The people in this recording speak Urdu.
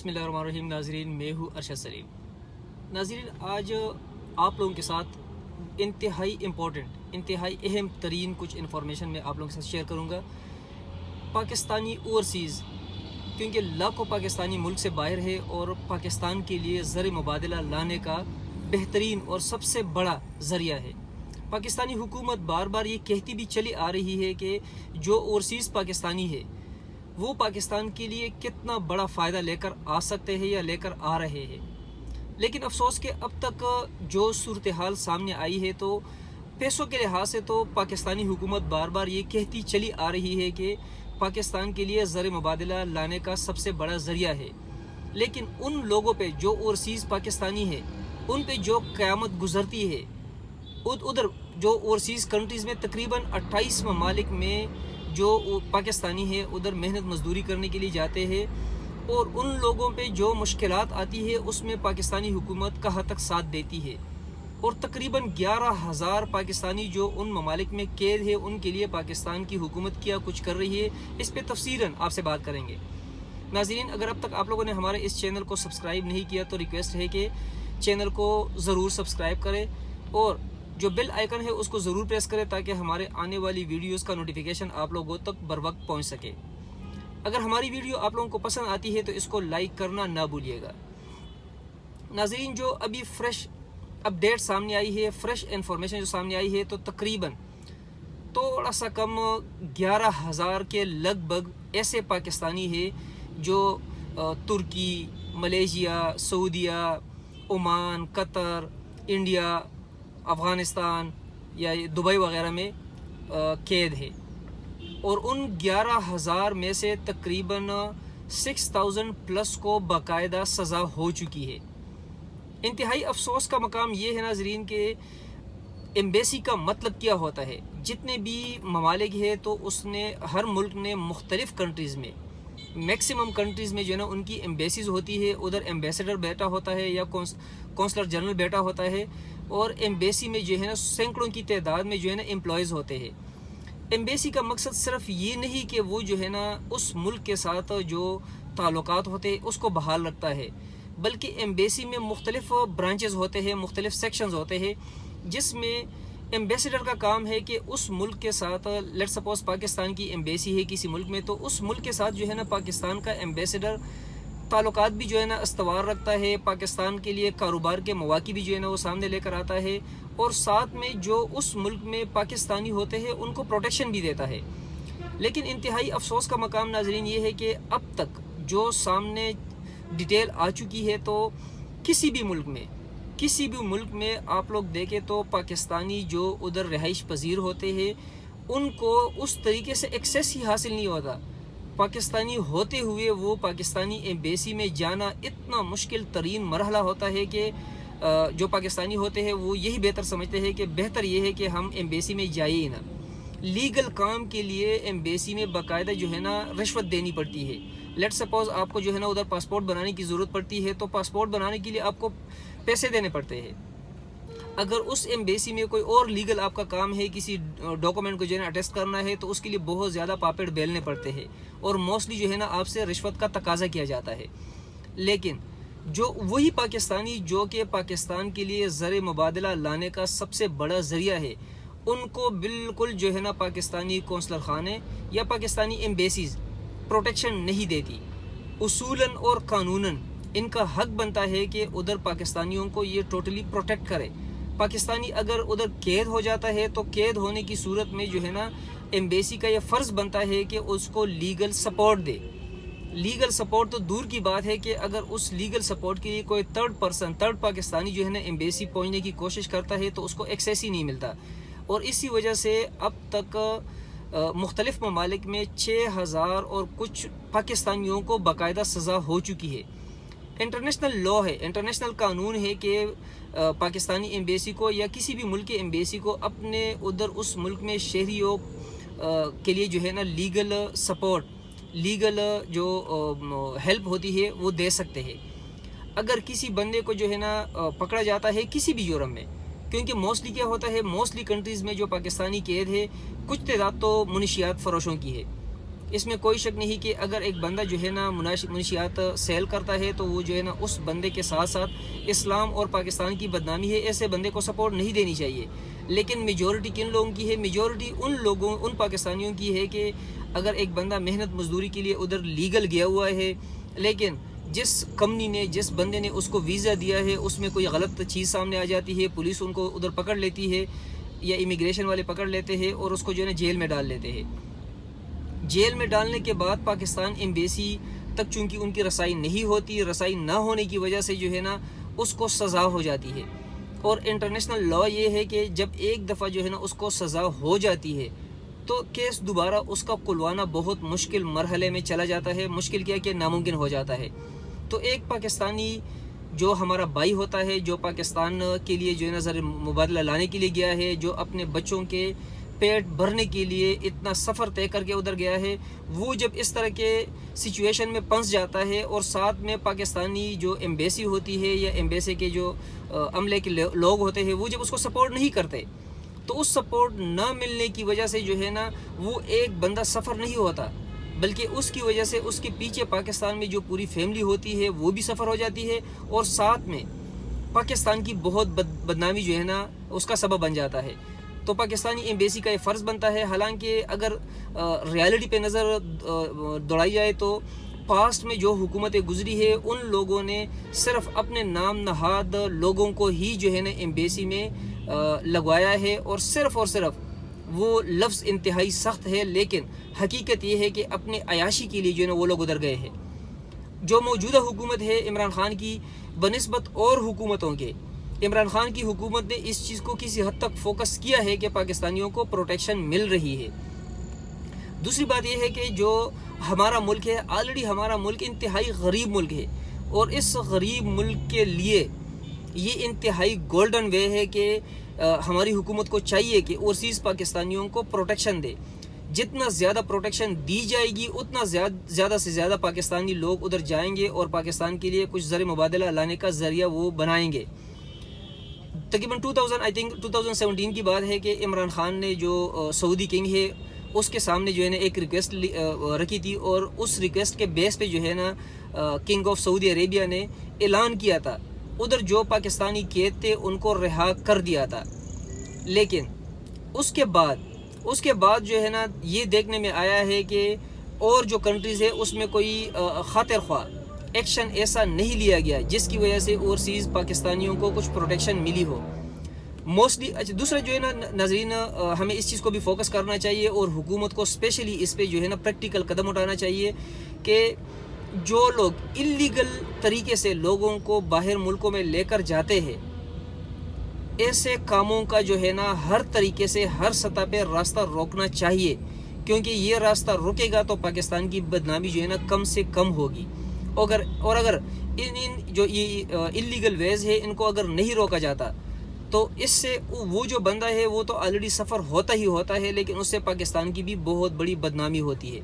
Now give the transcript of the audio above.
بسم اللہ الرحمن الرحیم۔ ناظرین، میں ہوں ارشد سلیم۔ ناظرین، آج آپ لوگوں کے ساتھ انتہائی امپورٹنٹ، انتہائی اہم ترین کچھ انفارمیشن میں آپ لوگوں کے ساتھ شیئر کروں گا۔ پاکستانی اوورسیز، کیونکہ لاکھوں پاکستانی ملک سے باہر ہے اور پاکستان کے لیے زر مبادلہ لانے کا بہترین اور سب سے بڑا ذریعہ ہے۔ پاکستانی حکومت بار بار یہ کہتی بھی چلی آ رہی ہے کہ جو اوورسیز پاکستانی ہے وہ پاکستان کے لیے کتنا بڑا فائدہ لے کر آ سکتے ہیں یا لے کر آ رہے ہیں، لیکن افسوس کہ اب تک جو صورتحال سامنے آئی ہے تو پیسوں کے لحاظ سے تو پاکستانی حکومت بار بار یہ کہتی چلی آ رہی ہے کہ پاکستان کے لیے زر مبادلہ لانے کا سب سے بڑا ذریعہ ہے، لیکن ان لوگوں پہ جو اوورسیز پاکستانی ہے ان پہ جو قیامت گزرتی ہے، ادھر جو اوورسیز کنٹریز میں تقریباً 28 ممالک میں جو پاکستانی ہے ادھر محنت مزدوری کرنے کے لیے جاتے ہیں، اور ان لوگوں پہ جو مشکلات آتی ہے اس میں پاکستانی حکومت کہاں تک ساتھ دیتی ہے، اور تقریباً 11,000 پاکستانی جو ان ممالک میں قید ہے ان کے لیے پاکستان کی حکومت کیا کچھ کر رہی ہے، اس پہ تفصیلاً آپ سے بات کریں گے۔ ناظرین، اگر اب تک آپ لوگوں نے ہمارے اس چینل کو سبسکرائب نہیں کیا تو ریکویسٹ ہے کہ چینل کو ضرور سبسکرائب کریں اور جو بیل آئیکن ہے اس کو ضرور پریس کریں تاکہ ہمارے آنے والی ویڈیوز کا نوٹیفیکیشن آپ لوگوں تک بر وقت پہنچ سکے۔ اگر ہماری ویڈیو آپ لوگوں کو پسند آتی ہے تو اس کو لائک کرنا نہ بھولیے گا۔ ناظرین، جو ابھی فریش اپڈیٹ سامنے آئی ہے، فریش انفارمیشن جو سامنے آئی ہے، تو تقریباً تھوڑا سا کم 11,000 کے لگ بھگ ایسے پاکستانی ہے جو ترکی، ملیشیا، سعودیہ، عمان، قطر، انڈیا، افغانستان یا دبئی وغیرہ میں قید ہے، اور ان 11,000 میں سے تقریباً 6,000 پلس کو باقاعدہ سزا ہو چکی ہے۔ انتہائی افسوس کا مقام یہ ہے ناظرین کہ ایمبیسی کا مطلب کیا ہوتا ہے۔ جتنے بھی ممالک ہے تو اس نے ہر ملک نے مختلف کنٹریز میں، میکسیمم کنٹریز میں جو ہے نا ان کی ایمبیسیز ہوتی ہے، ادھر ایمبیسڈر بیٹھا ہوتا ہے یا کونسلر جنرل بیٹھا ہوتا ہے، اور ایمبیسی میں جو ہے نا سینکڑوں کی تعداد میں جو ہے نا امپلائیز ہوتے ہیں۔ ایمبیسی کا مقصد صرف یہ نہیں کہ وہ جو ہے نا اس ملک کے ساتھ جو تعلقات ہوتے ہیں اس کو بحال رکھتا ہے، بلکہ ایمبیسی میں مختلف برانچز ہوتے ہیں، مختلف سیکشنز ہوتے ہیں، جس میں ایمبیسڈر کا کام ہے کہ اس ملک کے ساتھ، لیٹ سپوز پاکستان کی ایمبیسی ہے کسی ملک میں، تو اس ملک کے ساتھ جو ہے نا پاکستان کا ایمبیسڈر تعلقات بھی جو ہے نا استوار رکھتا ہے، پاکستان کے لیے کاروبار کے مواقع بھی جو ہے نا وہ سامنے لے کر آتا ہے، اور ساتھ میں جو اس ملک میں پاکستانی ہوتے ہیں ان کو پروٹیکشن بھی دیتا ہے۔ لیکن انتہائی افسوس کا مقام ناظرین یہ ہے کہ اب تک جو سامنے ڈیٹیل آ چکی ہے تو کسی بھی ملک میں آپ لوگ دیکھیں تو پاکستانی جو ادھر رہائش پذیر ہوتے ہیں ان کو اس طریقے سے ایکسیس ہی حاصل نہیں ہوتا۔ پاکستانی ہوتے ہوئے وہ پاکستانی ایمبیسی میں جانا اتنا مشکل ترین مرحلہ ہوتا ہے کہ جو پاکستانی ہوتے ہیں وہ یہی بہتر سمجھتے ہیں کہ بہتر یہ ہے کہ ہم ایمبیسی میں جائیں ہی نہ۔ لیگل کام کے لیے ایمبیسی میں باقاعدہ جو ہے نا رشوت دینی پڑتی ہے۔ لیٹ سپوز آپ کو جو ہے نا ادھر پاسپورٹ بنانے کی ضرورت پڑتی ہے تو پاسپورٹ بنانے کے لیے آپ کو پیسے دینے پڑتے ہیں۔ اگر اس ایمبیسی میں کوئی اور لیگل آپ کا کام ہے، کسی ڈاکومنٹ کو جو ہے نا اٹیسٹ کرنا ہے، تو اس کے لیے بہت زیادہ پاپڑ بیلنے پڑتے ہیں، اور موسٹلی جو ہے نا آپ سے رشوت کا تقاضا کیا جاتا ہے۔ لیکن جو وہی پاکستانی جو کہ پاکستان کے لیے زر مبادلہ لانے کا سب سے بڑا ذریعہ ہے، ان کو بالکل جو ہے نا پاکستانی قونصلر خانے یا پاکستانی ایمبیسیز پروٹیکشن نہیں دیتی۔ اصولاً اور قانوناً ان کا حق بنتا ہے کہ ادھر پاکستانیوں کو یہ ٹوٹلی پروٹیکٹ کرے۔ پاکستانی اگر ادھر قید ہو جاتا ہے تو قید ہونے کی صورت میں جو ہے نا ایمبیسی کا یہ فرض بنتا ہے کہ اس کو لیگل سپورٹ دے۔ لیگل سپورٹ تو دور کی بات ہے کہ اگر اس لیگل سپورٹ کے لیے کوئی تھرڈ پاکستانی جو ہے نا ایمبیسی پہنچنے کی کوشش کرتا ہے تو اس کو ایکسیس ہی نہیں ملتا، اور اسی وجہ سے اب تک مختلف ممالک میں 6,000 اور کچھ پاکستانیوں کو باقاعدہ سزا ہو چکی ہے۔ انٹرنیشنل لا ہے، انٹرنیشنل قانون ہے کہ پاکستانی ایمبیسی کو یا کسی بھی ملک کے ایمبیسی کو اپنے ادھر اس ملک میں شہریوں کے لیے جو ہے نا لیگل سپورٹ، لیگل جو ہیلپ ہوتی ہے وہ دے سکتے ہیں۔ اگر کسی بندے کو جو ہے نا پکڑا جاتا ہے کسی بھی جرم میں، کیونکہ موسٹلی کیا ہوتا ہے، موسٹلی کنٹریز میں جو پاکستانی قید ہے کچھ تعداد تو منشیات فروشوں کی ہے، اس میں کوئی شک نہیں کہ اگر ایک بندہ جو ہے نا منشیات سیل کرتا ہے تو وہ جو ہے نا اس بندے کے ساتھ ساتھ اسلام اور پاکستان کی بدنامی ہے، ایسے بندے کو سپورٹ نہیں دینی چاہیے۔ لیکن میجورٹی کن لوگوں کی ہے؟ میجورٹی ان پاکستانیوں کی ہے کہ اگر ایک بندہ محنت مزدوری کے لیے ادھر لیگل گیا ہوا ہے، لیکن جس کمپنی نے، جس بندے نے اس کو ویزا دیا ہے، اس میں کوئی غلط چیز سامنے آ جاتی ہے، پولیس ان کو ادھر پکڑ لیتی ہے یا امیگریشن والے پکڑ لیتے ہیں اور اس کو جو ہے نا جیل میں ڈال لیتے ہیں۔ جیل میں ڈالنے کے بعد پاکستان ایمبیسی تک چونکہ ان کی رسائی نہیں ہوتی، رسائی نہ ہونے کی وجہ سے جو ہے نا اس کو سزا ہو جاتی ہے۔ اور انٹرنیشنل لا یہ ہے کہ جب ایک دفعہ جو ہے نا اس کو سزا ہو جاتی ہے تو کیس دوبارہ اس کا کھلوانا بہت مشکل مرحلے میں چلا جاتا ہے، مشکل کیا کہ ناممکن ہو جاتا ہے۔ تو ایک پاکستانی جو ہمارا بھائی ہوتا ہے، جو پاکستان کے لیے جو ہے نا زر مبادلہ لانے کے لیے گیا ہے، جو اپنے بچوں کے پیٹ بھرنے کے لیے اتنا سفر طے کر کے ادھر گیا ہے، وہ جب اس طرح کے سچویشن میں پھنس جاتا ہے اور ساتھ میں پاکستانی جو ایمبیسی ہوتی ہے یا ایمبیسی کے جو عملے کے لوگ ہوتے ہیں وہ جب اس کو سپورٹ نہیں کرتے، تو اس سپورٹ نہ ملنے کی وجہ سے جو ہے نا وہ ایک بندہ سفر نہیں ہوتا، بلکہ اس کی وجہ سے اس کے پیچھے پاکستان میں جو پوری فیملی ہوتی ہے وہ بھی سفر ہو جاتی ہے، اور ساتھ میں پاکستان کی بہت بدنامی جو ہے نا اس کا سبب بن جاتا ہے۔ تو پاکستانی ایمبیسی کا یہ فرض بنتا ہے، حالانکہ اگر ریالٹی پہ نظر دوڑائی جائے تو پاسٹ میں جو حکومتیں گزری ہے ان لوگوں نے صرف اپنے نام نہاد لوگوں کو ہی جو ہے نا ایمبیسی میں لگوایا ہے، اور صرف وہ لفظ انتہائی سخت ہے، لیکن حقیقت یہ ہے کہ اپنے عیاشی کے لیے جو ہے نا وہ لوگ ادھر گئے ہیں۔ جو موجودہ حکومت ہے عمران خان کی بنسبت اور حکومتوں کے، عمران خان کی حکومت نے اس چیز کو کسی حد تک فوکس کیا ہے کہ پاکستانیوں کو پروٹیکشن مل رہی ہے۔ دوسری بات یہ ہے کہ جو ہمارا ملک ہے، آلریڈی ہمارا ملک انتہائی غریب ملک ہے، اور اس غریب ملک کے لیے یہ انتہائی گولڈن وے ہے کہ ہماری حکومت کو چاہیے کہ اوورسیز پاکستانیوں کو پروٹیکشن دے۔ جتنا زیادہ پروٹیکشن دی جائے گی اتنا زیادہ سے زیادہ پاکستانی لوگ ادھر جائیں گے اور پاکستان کے لیے کچھ زر مبادلہ لانے کا ذریعہ وہ بنائیں گے۔ تقریباً 2017 کی بات ہے کہ عمران خان نے جو سعودی کنگ ہے اس کے سامنے جو ہے نا ایک ریکویسٹ رکھی تھی، اور اس ریکویسٹ کے بیس پہ جو ہے نا کنگ آف سعودی عربیہ نے اعلان کیا تھا، ادھر جو پاکستانی قید تھے ان کو رہا کر دیا تھا۔ لیکن اس کے بعد جو ہے نا یہ دیکھنے میں آیا ہے کہ اور جو کنٹریز ہے اس میں کوئی خاطر خواہ ایکشن ایسا نہیں لیا گیا جس کی وجہ سے اوورسیز پاکستانیوں کو کچھ پروٹیکشن ملی ہو موسٹلی۔ دوسرا جو ہے نا ناظرین، ہمیں اس چیز کو بھی فوکس کرنا چاہیے اور حکومت کو اسپیشلی اس پہ جو ہے نا پریکٹیکل قدم اٹھانا چاہیے کہ جو لوگ اللیگل طریقے سے لوگوں کو باہر ملکوں میں لے کر جاتے ہیں، ایسے کاموں کا جو ہے نا ہر طریقے سے ہر سطح پہ راستہ روکنا چاہیے، کیونکہ یہ راستہ رکے گا تو پاکستان کی بدنامی جو ہے نا کم سے کم ہوگی۔ اور اگر ان جو یہ اللیگل ویز ہے ان کو اگر نہیں روکا جاتا تو اس سے وہ جو بندہ ہے وہ تو آلریڈی سفر ہوتا ہی ہوتا ہے، لیکن اس سے پاکستان کی بھی بہت بڑی بدنامی ہوتی ہے۔